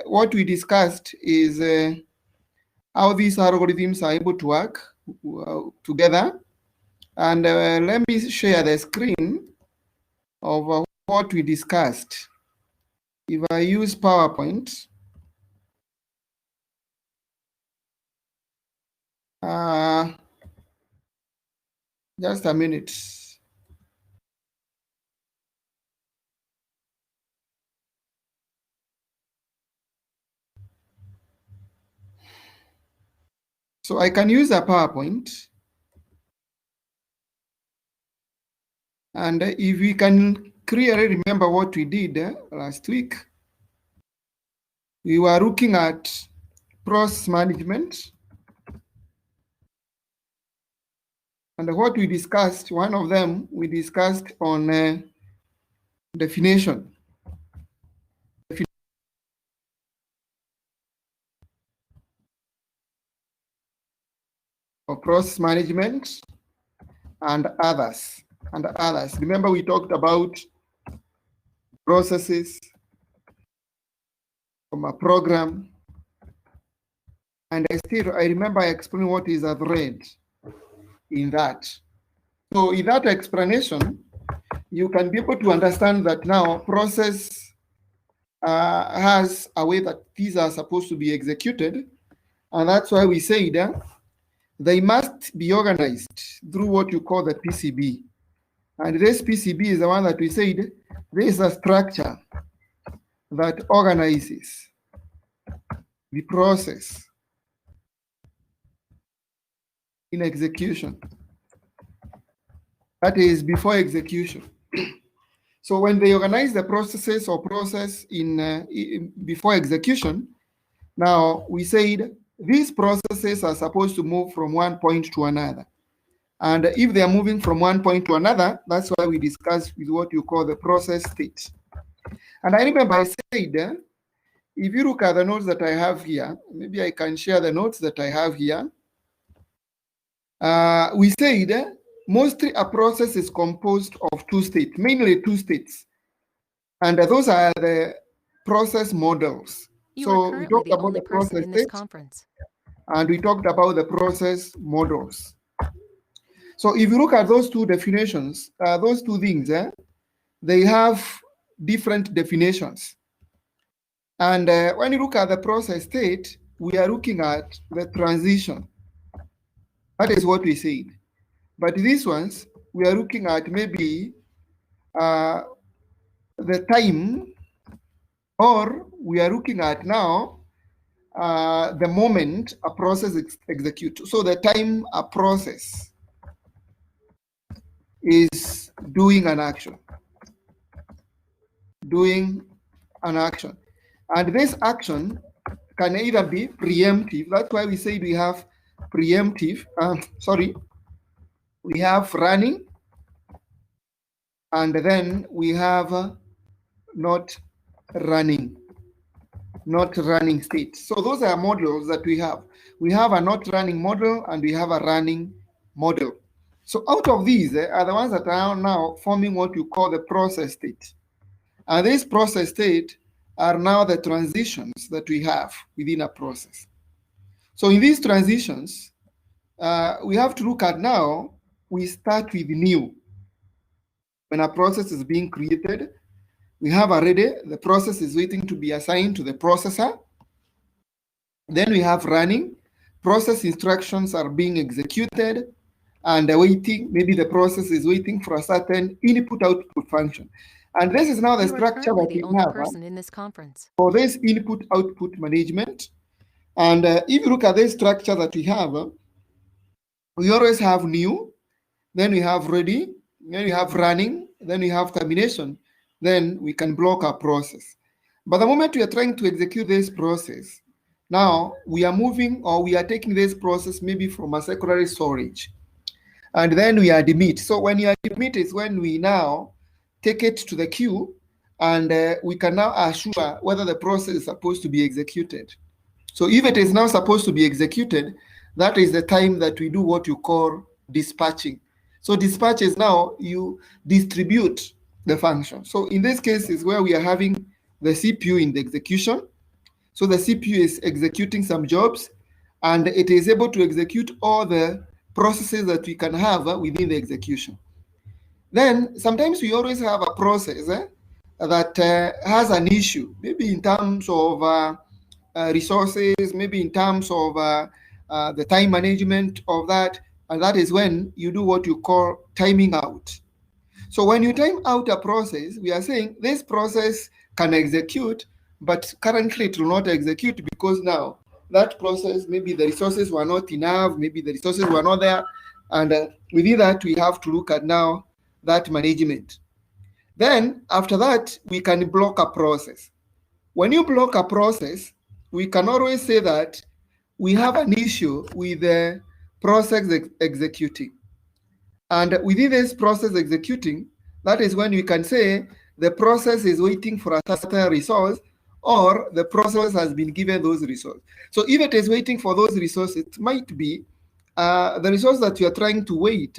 what we discussed is how these algorithms are able to work together. And let me share the screen of what we discussed. If I use PowerPoint, just a minute. So I can use a PowerPoint. And if we can clearly remember what we did last week, we were looking at process management. And what we discussed, one of them, we discussed on definition. Of process management and others. Remember, we talked about processes from a program. And I remember explaining what is a thread in that. So in that explanation, you can be able to understand that now process has a way that these are supposed to be executed. And that's why we said they must be organized through what you call the PCB. And this PCB is the one that we said, there is a structure that organizes the process in execution. That is before execution. So when they organize the processes or process in before execution, now we said these processes are supposed to move from one point to another. And if they are moving from one point to another, that's why we discussed with what you call the process state. And I remember I said, if you look at the notes that I have here, maybe I can share the notes that I have here. We said mostly a process is composed of two states, mainly two states. And those are the process models. So we talked about the process state, and we talked about the process models. So if you look at those two definitions, those two things, they have different definitions. And when you look at the process state, we are looking at the transition. That is what we said. But these ones, we are looking at maybe the time, or we are looking at now the moment a process executes. So the time a process is doing an action. And this action can either be preemptive. That's why we say we have preemptive, we have running, and then we have not running state. So those are models that we have. We have a not running model and we have a running model. So out of these are the ones that are now forming what you call the process state. And this process state are now the transitions that we have within a process. So in these transitions, we have to look at now, we start with new. When a process is being created, we have already, the process is waiting to be assigned to the processor. Then we have running, process instructions are being executed and waiting, maybe the process is waiting for a certain input-output function. And this is now the structure that we have in this conference for this input-output management. And if you look at this structure that we have, we always have new, then we have ready, then we have running, then we have termination, then we can block our process. But the moment we are trying to execute this process, now we are moving, or we are taking this process maybe from a secondary storage, and then we admit. So when you admit is when we now take it to the queue, and we can now assure whether the process is supposed to be executed. So if it is now supposed to be executed, that is the time that we do what you call dispatching. So dispatch is now you distribute the function. So in this case is where we are having the CPU in the execution. So the CPU is executing some jobs, and it is able to execute all the processes that we can have within the execution. Then sometimes we always have a process that has an issue, maybe in terms of resources, maybe in terms of the time management of that, and that is when you do what you call timing out. So when you time out a process, we are saying this process can execute, but currently it will not execute because now that process, maybe the resources were not enough, maybe the resources were not there, and within that we have to look at now that management. Then after that, we can block a process. When you block a process, we can always say that we have an issue with the process executing. And within this process executing, that is when we can say the process is waiting for a certain resource, or the process has been given those resources. So if it is waiting for those resources, it might be the resource that you are trying to wait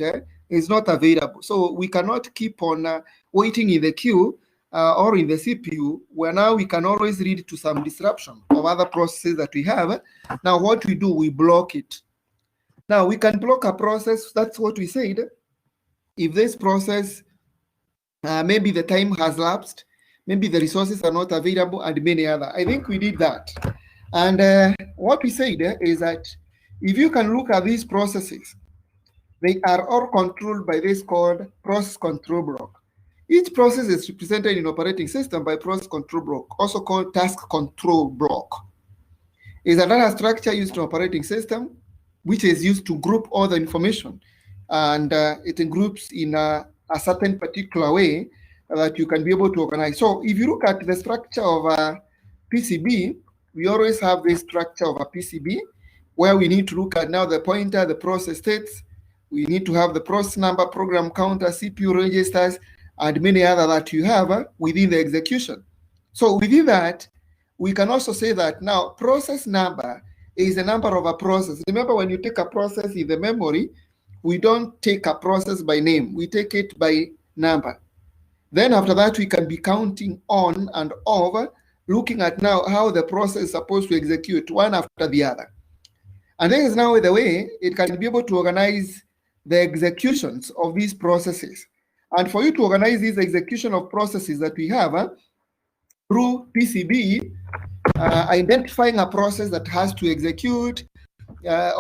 is not available. So we cannot keep on waiting in the queue or in the CPU, where now we can always lead to some disruption of other processes that we have. Now what we do, we block it. Now we can block a process, that's what we said. If this process, maybe the time has lapsed, maybe the resources are not available, and many other. I think we did that. And what we said is that if you can look at these processes, they are all controlled by this called process control block. Each process is represented in operating system by process control block, also called task control block. Is a data structure used in operating system, which is used to group all the information, and it groups in a certain particular way that you can be able to organize. So if you look at the structure of a PCB, we always have this structure of a PCB where we need to look at now the pointer, the process states, we need to have the process number, program counter, CPU registers, and many other that you have within the execution. So within that, we can also say that now process number is the number of a process. Remember, when you take a process in the memory, we don't take a process by name, we take it by number. Then after that, we can be counting on and over, looking at now how the process is supposed to execute one after the other. And this is now the way it can be able to organize the executions of these processes. And for you to organize this execution of processes that we have through PCB, identifying a process that has to execute,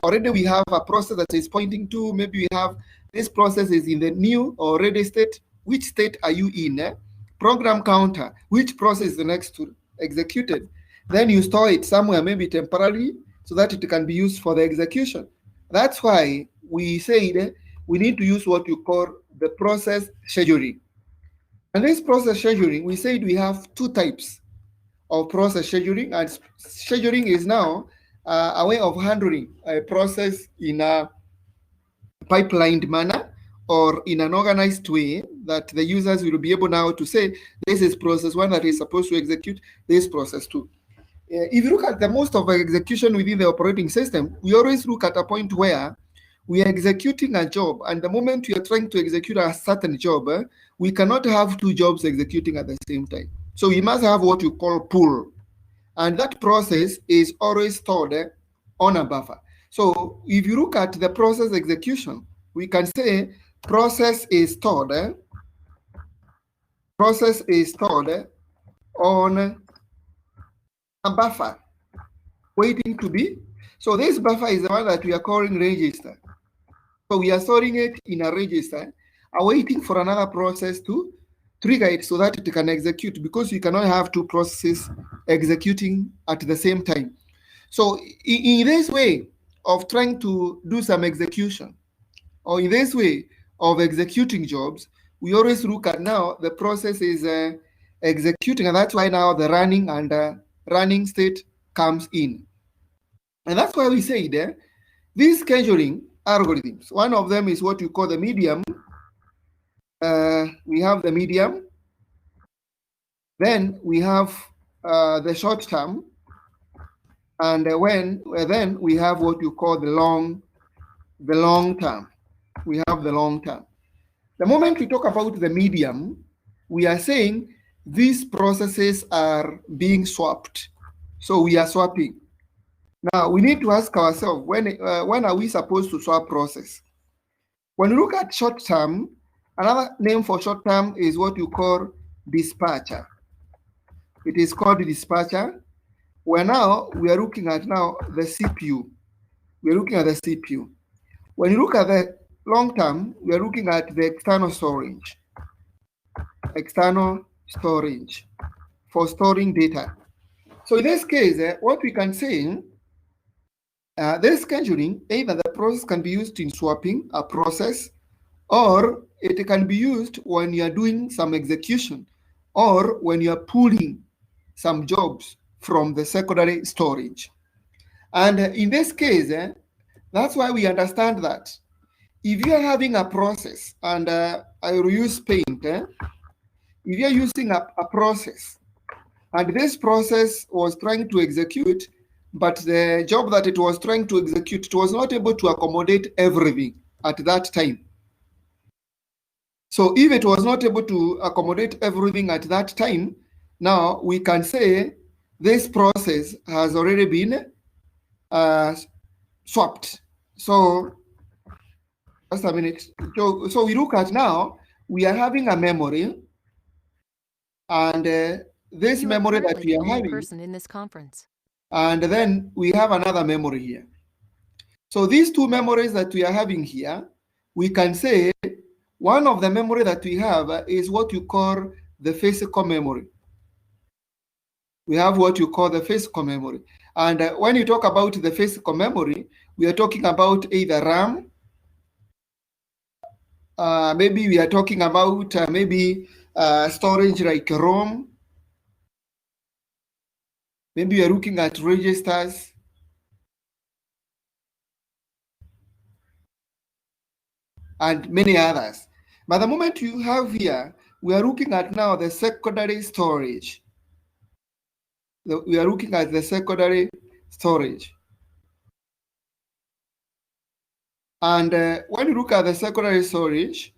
already we have a process that is pointing to, maybe we have this process is in the new or ready state. Which state are you in? Program counter, which process is the next to executed? Then you store it somewhere, maybe temporarily, so that it can be used for the execution. That's why we said we need to use what you call the process scheduling. And this process scheduling, we said we have two types of process scheduling, and scheduling is now a way of handling a process in a pipelined manner or in an organized way that the users will be able now to say, this is process one that is supposed to execute this process two. If you look at the most of the execution within the operating system, we always look at a point where we are executing a job, and the moment we are trying to execute a certain job, we cannot have two jobs executing at the same time. So we must have what you call pool, and that process is always stored on a buffer. So if you look at the process execution, we can say process is stored on a buffer waiting to be. So this buffer is the one that we are calling register. So we are storing it in a register, awaiting for another process to trigger it so that it can execute, because you cannot have two processes executing at the same time. So in this way of trying to do some execution, or in this way of executing jobs, we always look at now the process is executing, and that's why now the running and running state comes in. And that's why we say there, these scheduling algorithms, one of them is what you call the medium. We have the medium, then we have the short term, and then we have what you call the long term. We have the long term. The moment we talk about the medium, we are saying these processes are being swapped. So we are swapping. Now we need to ask ourselves, when are we supposed to swap process? When you look at short term, another name for short term is what you call dispatcher. It is called dispatcher. Where now we are looking at now the CPU. We are looking at the CPU. When you look at the long term, we are looking at the external storage. External storage for storing data. So in this case, what we can say, this scheduling, either the process can be used in swapping a process, or it can be used when you are doing some execution, or when you are pulling some jobs from the secondary storage. And in this case, that's why we understand that if you are having a process, and I will use paint, if you are using a process, and this process was trying to execute, but the job that it was trying to execute, it was not able to accommodate everything at that time. So if it was not able to accommodate everything at that time, now we can say this process has already been swapped. So just a minute. So we look at now, we are having a memory, and this memory that we are having, person in this conference. And then we have another memory here. So these two memories that we are having here, we can say one of the memory that we have is what you call the physical memory. We have what you call the physical memory. And when you talk about the physical memory, we are talking about either RAM, maybe we are talking about maybe storage like ROM, maybe we are looking at registers, and many others. But the moment you have here, we are looking at now the secondary storage. We are looking at the secondary storage. And when you look at the secondary storage,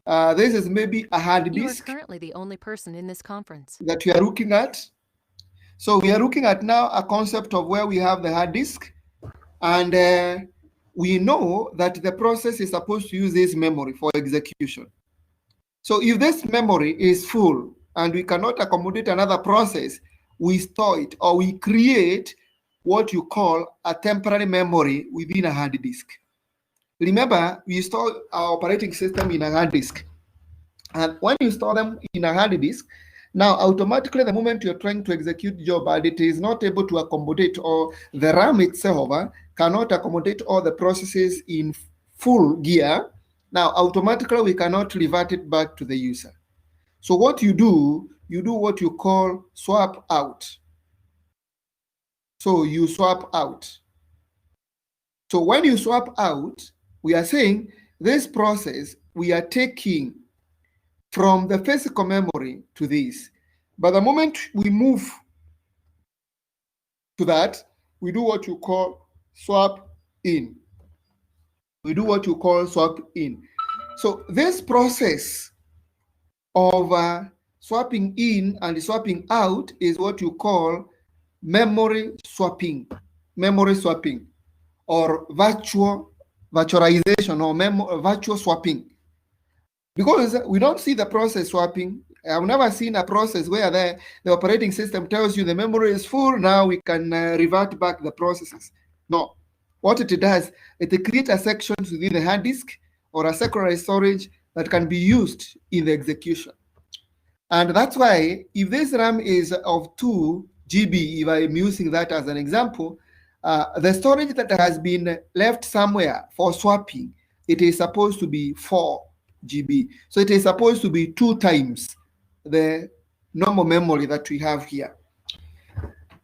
this is maybe a hard disk. You are currently the only person in this conference that we are looking at. So we are looking at now a concept of where we have the hard disk, and we know that the process is supposed to use this memory for execution. So if this memory is full and we cannot accommodate another process, we store it, or we create what you call a temporary memory within a hard disk. Remember, we store our operating system in a hard disk. And when you store them in a hard disk, now automatically the moment you're trying to execute job and it is not able to accommodate, or the RAM itself cannot accommodate all the processes in full gear, now automatically we cannot revert it back to the user. So what you do what you call swap out. So you swap out. So when you swap out, we are saying this process we are taking from the physical memory to this. But the moment we move to that, we do what you call swap in. We do what you call swap in. So this process of swapping in and swapping out is what you call memory swapping, or virtualization, or virtual swapping. Because we don't see the process swapping. I've never seen a process where the operating system tells you the memory is full, now we can revert back the processes. No. What it does, it creates a section within the hard disk or a secondary storage that can be used in the execution. And that's why if this RAM is of 2 GB, if I'm using that as an example, the storage that has been left somewhere for swapping, it is supposed to be 4 GB. So it is supposed to be 2 times the normal memory that we have here.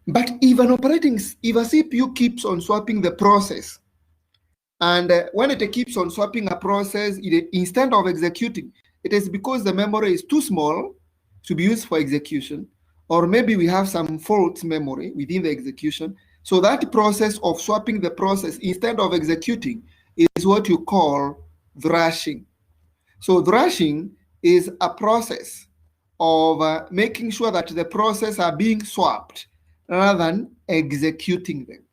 But if a CPU keeps on swapping the process, and when it keeps on swapping a process, instead of executing, it is because the memory is too small to be used for execution, or maybe we have some fault memory within the execution. So that process of swapping the process instead of executing is what you call thrashing. So thrashing is a process of making sure that the process are being swapped rather than executing them.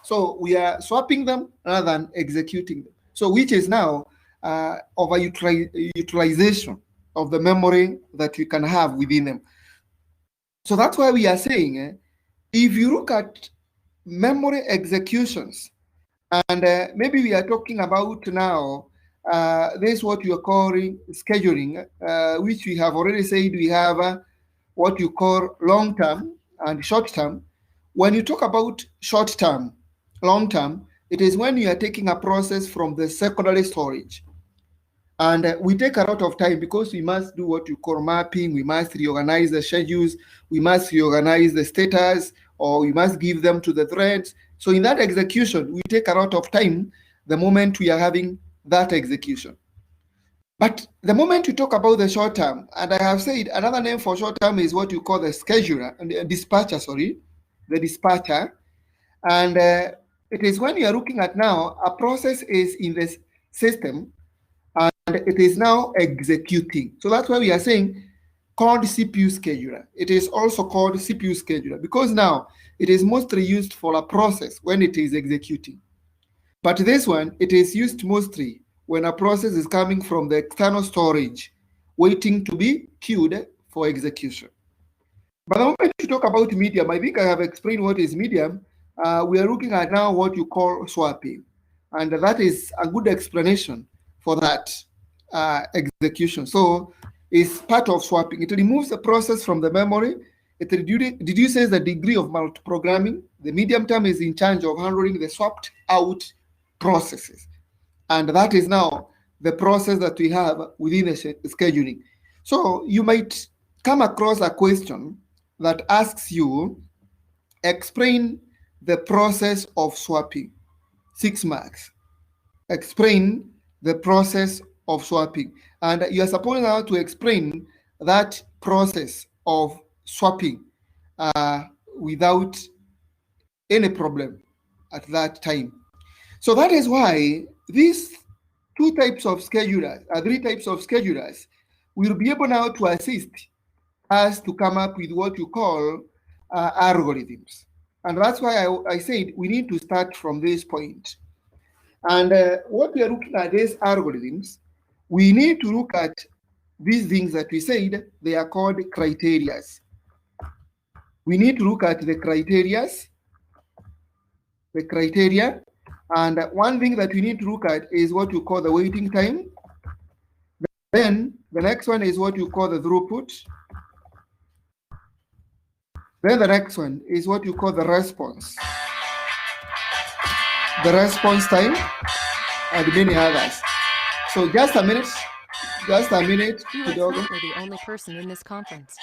So we are swapping them rather than executing them. So which is now overutilization of the memory that we can have within them. So that's why we are saying, if you look at memory executions, and maybe we are talking about now, this is what you are calling scheduling, which we have already said we have what you call long term and short term. When you talk about short term, long term, it is when you are taking a process from the secondary storage. And we take a lot of time because we must do what you call mapping, we must reorganize the schedules, we must reorganize the status, or we must give them to the threads. So in that execution, we take a lot of time the moment we are having that execution. But the moment we talk about the short term, and I have said another name for short term is what you call the scheduler, dispatcher, sorry, the dispatcher. And it is when you are looking at now, a process is in this system, and it is now executing. So that's why we are saying called CPU scheduler. It is also called CPU scheduler because now it is mostly used for a process when it is executing. But this one, it is used mostly when a process is coming from the external storage, waiting to be queued for execution. But the moment you talk about medium, I think I have explained what is medium. We are looking at now what you call swapping. And that is a good explanation for that execution. So it's part of swapping. It removes the process from the memory. It reduces the degree of multi-programming. The medium term is in charge of handling the swapped out processes. And that is now the process that we have within the scheduling. So you might come across a question that asks you, explain the process of swapping. 6 marks. Explain the process of swapping. And you are supposed now to explain that process of swapping without any problem at that time. So that is why these three types of schedulers will be able now to assist us to come up with what you call algorithms. And that's why I said we need to start from this point. And what we are looking at these algorithms, we need to look at these things that we said, they are called criterias. We need to look at the criteria. And one thing that we need to look at is what you call the waiting time. Then the next one is what you call the throughput. Then the next one is what you call the response time, and many others. So just a minute. You are currently the only person in this conference.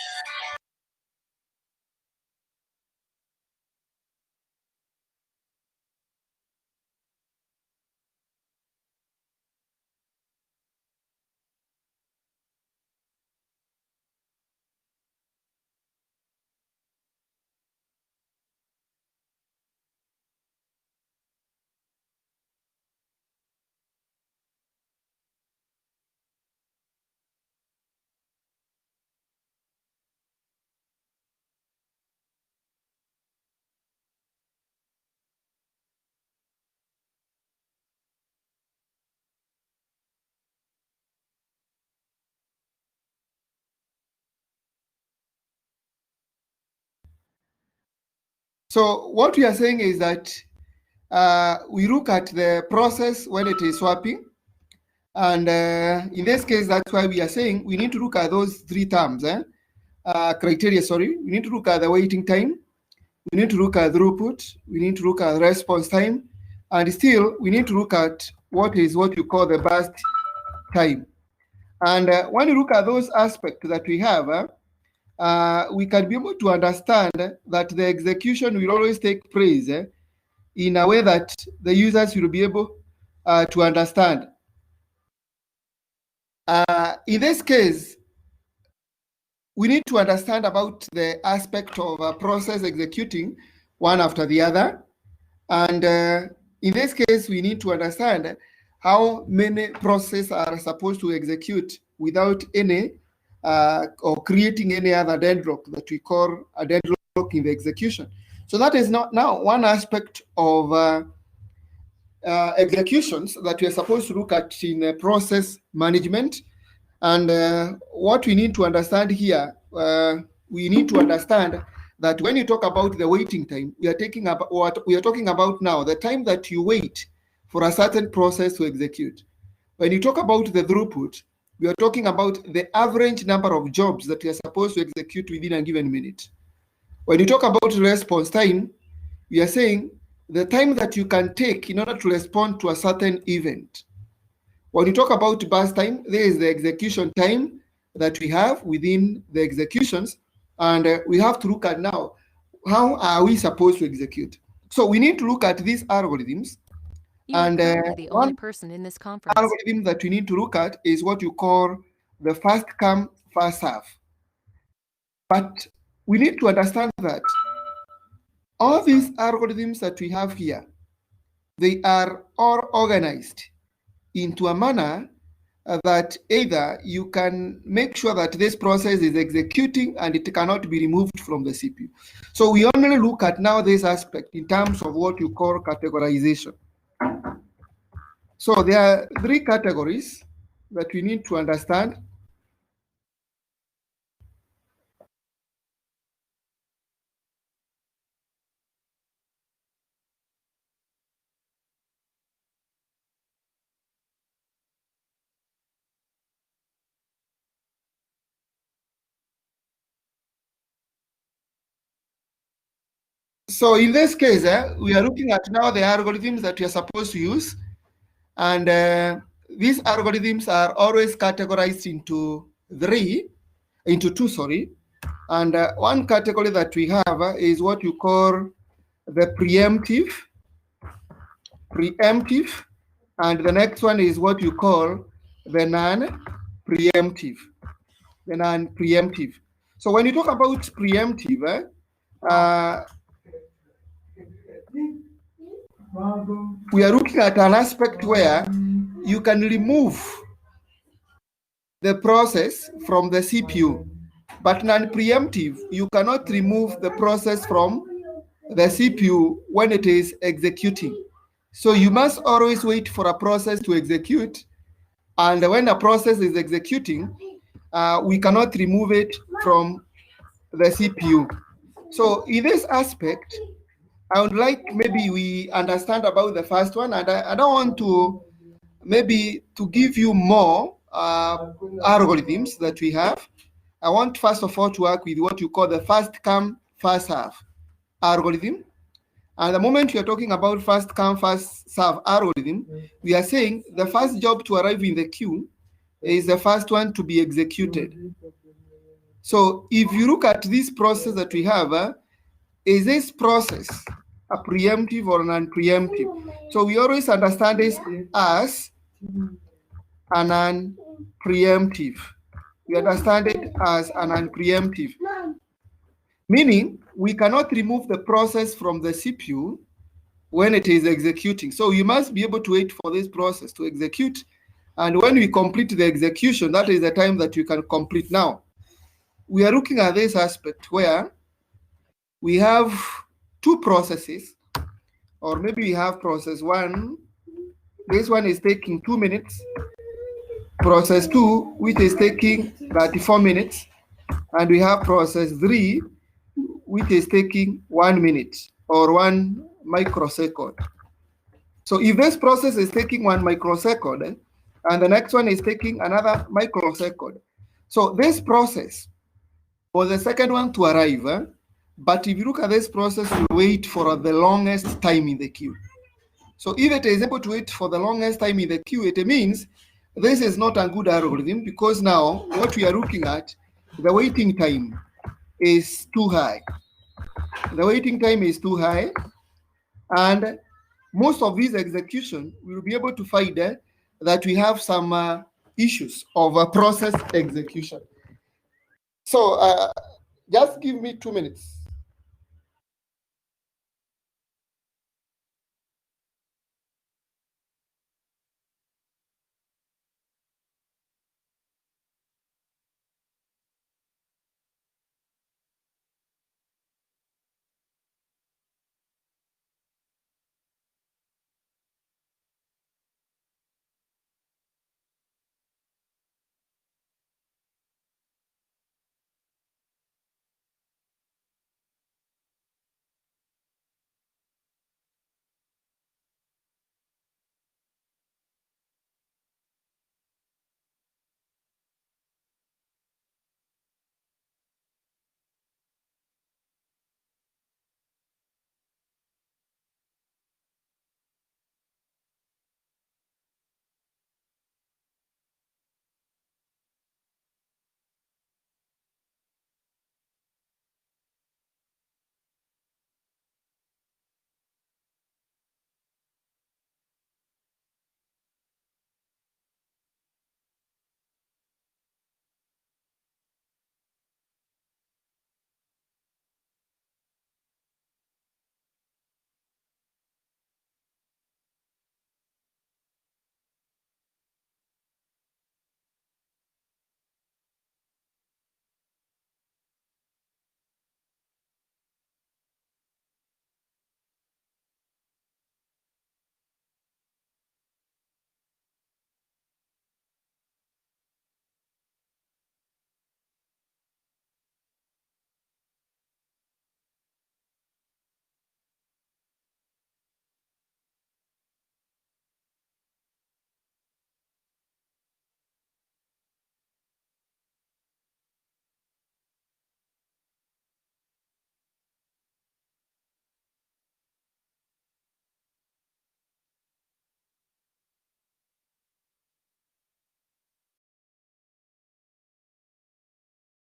So what we are saying is that we look at the process when it is swapping. And in this case, that's why we are saying we need to look at those three terms, criteria, sorry. We need to look at the waiting time. We need to look at throughput. We need to look at response time. And still, we need to look at what you call the burst time. And when you look at those aspects that we have, we can be able to understand that the execution will always take place in a way that the users will be able to understand. In this case, we need to understand about the aspect of a process executing one after the other. And in this case, we need to understand how many processes are supposed to execute without any or creating any other deadlock that we call a deadlock in the execution. So that is not now one aspect of executions that we are supposed to look at in process management. And what we need to understand here, we need to understand that when you talk about the waiting time, we are taking about what we are talking about now, the time that you wait for a certain process to execute. When you talk about the throughput, we are talking about the average number of jobs that you are supposed to execute within a given minute. When you talk about response time, we are saying the time that you can take in order to respond to a certain event. When you talk about burst time, there is the execution time that we have within the executions, and we have to look at now, how are we supposed to execute? So we need to look at these algorithms. You are And currently the only one person in this conference. algorithm that we need to look at is what you call the first come, first serve. But we need to understand that all these algorithms that we have here, they are all organized into a manner that either you can make sure that this process is executing and it cannot be removed from the CPU. So we only look at now this aspect in terms of what you call categorization. So there are three categories that we need to understand. So in this case, we are looking at now the algorithms that we are supposed to use. And these algorithms are always categorized into two, sorry. And one category that we have is what you call the preemptive, and the next one is what you call the non-preemptive, So when you talk about preemptive, we are looking at an aspect where you can remove the process from the CPU, but non-preemptive, you cannot remove the process from the CPU when it is executing. So you must always wait for a process to execute, and when a process is executing, we cannot remove it from the CPU. So in this aspect, I would like maybe we understand about the first one, and I don't want to maybe to give you more algorithms that we have. I want first of all to work with what you call the first come, first serve algorithm. And the moment we are talking about first come, first serve algorithm, we are saying the first job to arrive in the queue is the first one to be executed. So if you look at this process that we have, is this process a preemptive or non-preemptive? So we always understand this as a non-preemptive. We understand it as a non-preemptive, meaning we cannot remove the process from the CPU when it is executing. So you must be able to wait for this process to execute. And when we complete the execution, that is the time that you can complete. Now, we are looking at this aspect where we have two processes, or maybe we have process one. This one is taking 2 minutes. Process 2, which is taking 34 minutes. And we have process 3, which is taking 1 minute or 1 microsecond. So if this process is taking 1 microsecond, and the next one is taking another microsecond, so this process was the second one to arrive, but if you look at this process, will wait for the longest time in the queue. So if it is able to wait for the longest time in the queue, it means this is not a good algorithm, because now what we are looking at, the waiting time is too high. The waiting time is too high, and most of these execution will be able to find that we have some issues of process execution. So just give me 2 minutes.